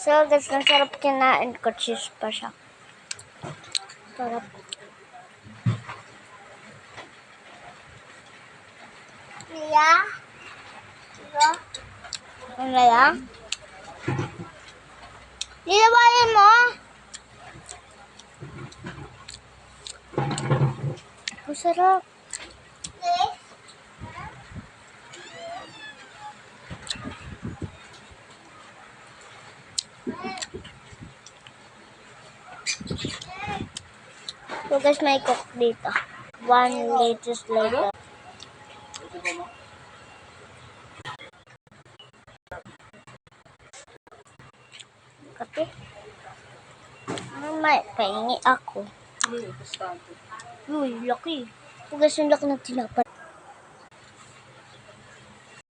So, guys, ang sarap kinain ko. Cheese pa siya. Sarap. Iya? Iya? Ano yan? Nilawanan mo? Ang sarap. So guys, may cook dito. 1 liters later. Kape. May pahingi ako. Uy, laki. So guys, yung laki ng tinapay.